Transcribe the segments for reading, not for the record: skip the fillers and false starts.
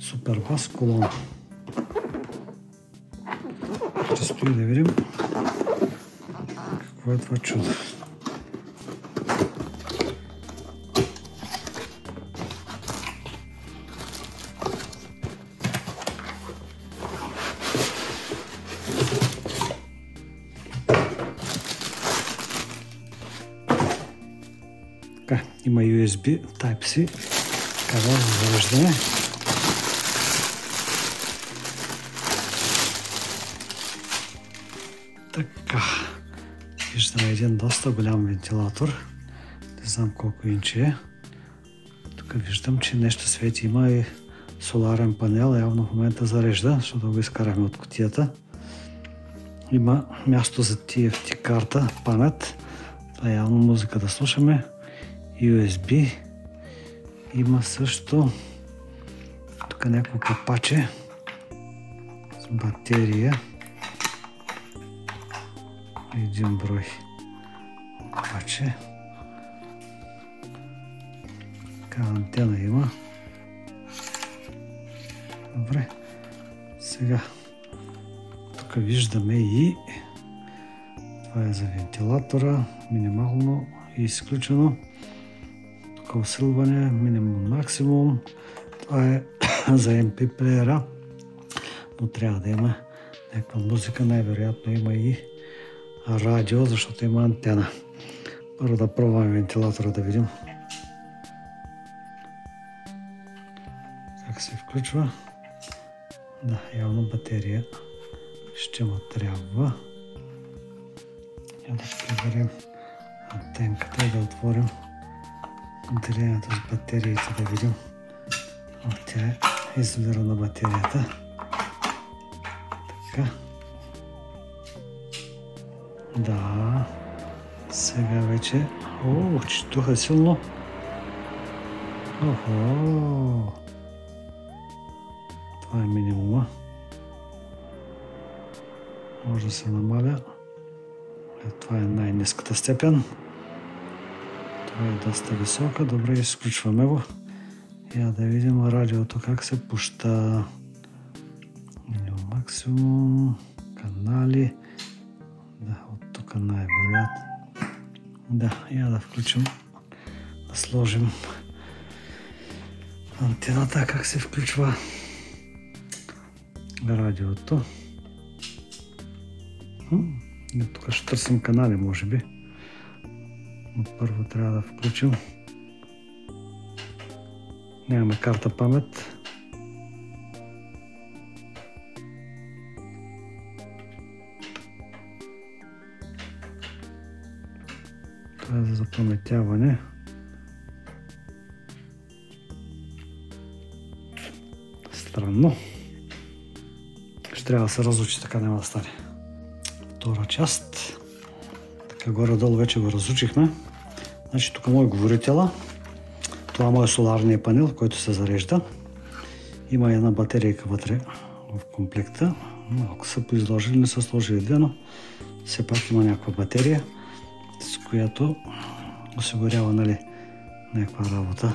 Супер бас колон. Предстои да видим какво е това чудо. Така, има USB Type-C, кабел за зареждане. Така, виждаме един доста голям вентилатор. Не знам колко инчи е. Тук виждам, че нещо свети. Има и соларен панел. Явно в момента зарежда, защото го изкарахме от кутията. Има място за TFT карта, памет. Това е явно музика да слушаме. USB. Има също тук някакво капаче с батерия. Един брой капаче. Така, антена има. Добре. Сега тук виждаме и това е за вентилатора. Минимално и изключено. Тук усилване, минимум, максимум. Това е за MP плеера, но трябва да има някаква музика. Най-вероятно има и радио, защото има антена. Първо да пробваме вентилатора да видим как се включва. Да, явно батерия ще му трябва. Да приберем антенката и да отворим отделението с батериите, да видим. Тя е изолирана батерията. Така. Да. Сега вече... О, читуха силно. Охо. Това е минимума. Може да се намаля. Това е най-ниската степен. Това е доста висока. Добре, изключваме го. Я да видим радиото как се пуща. Минимум, максимум. Канали. Да, от тук най-вероятно. Да, я да включим. Да сложим антената, как се включва радиото. Тук ще търсим канали, може би. Но първо трябва да включим. Нямаме карта памет. Това е за запаметяване. Странно. Ще трябва да се разучи, така няма да стане. Втора част. Така горе-долу вече го разучихме. Значи тук мой говорителя. Това е моят соларния панел, който се зарежда. Има една батерийка вътре в комплекта. Малко са поизложили, не са сложили две, но все пак има някаква батерия, с която осигурява, нали, някаква работа.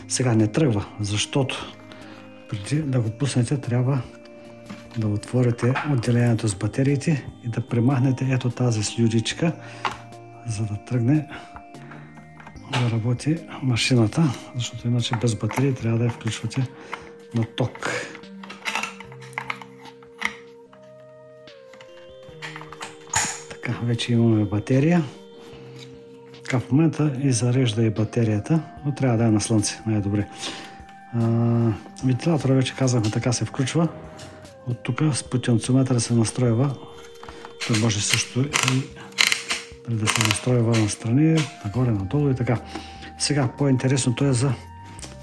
Сега не тръгва, защото преди да го пуснете, трябва да отворите отделението с батериите и да премахнете ето тази слюдичка, за да тръгне да работи машината, защото иначе без батерии трябва да я включвате на ток. Така, вече имаме батерия. Така, в момента и зарежда и батерията, но трябва да е на слънце, най-добре. Вентилатора вече казахме, така се включва. От тук с потенциометъра се настройва. Той може също и да се настройва настрани, нагоре, надолу и така. Сега по-интересното е за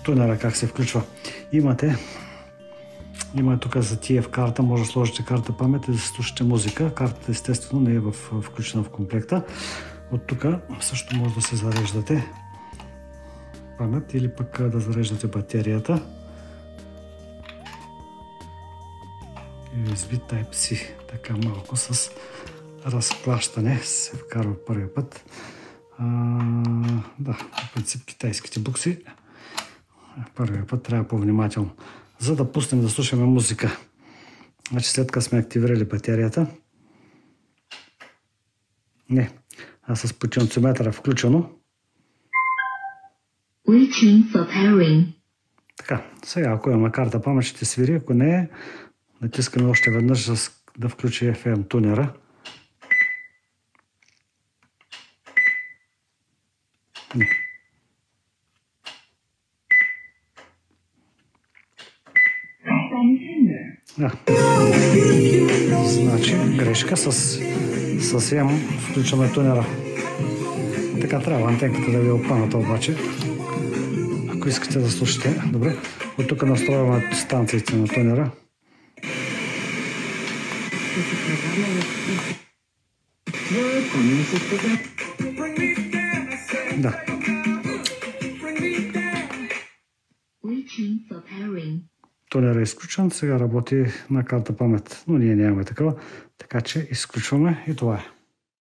тунера, как се включва. Има тук за TF карта, може да сложите карта памет и да слушате музика. Картата естествено не е включена в комплекта. От тук също може да се зареждате памет или пък да зареждате батерията. USB Type-C, така малко с разплащане се вкарва първия път. Да, в принцип китайските букси първия път трябва по-внимателно. за да пуснем да слушаме музика. Значи след като сме активирали батерията, а с потенциометъра включено. Така, сега ако има карта памет ще свири, ако не е, натискаме още веднъж да включи FM тунера. Значи грешка, съвсем включваме тунера. Така трябва антенката да ви е обхваната обаче. Ако искате да слушате, добре. От тук настрояваме станциите на тунера. Да. Тунера е изключен, сега работи на карта памет, но ние нямаме такава, така че изключваме и това е.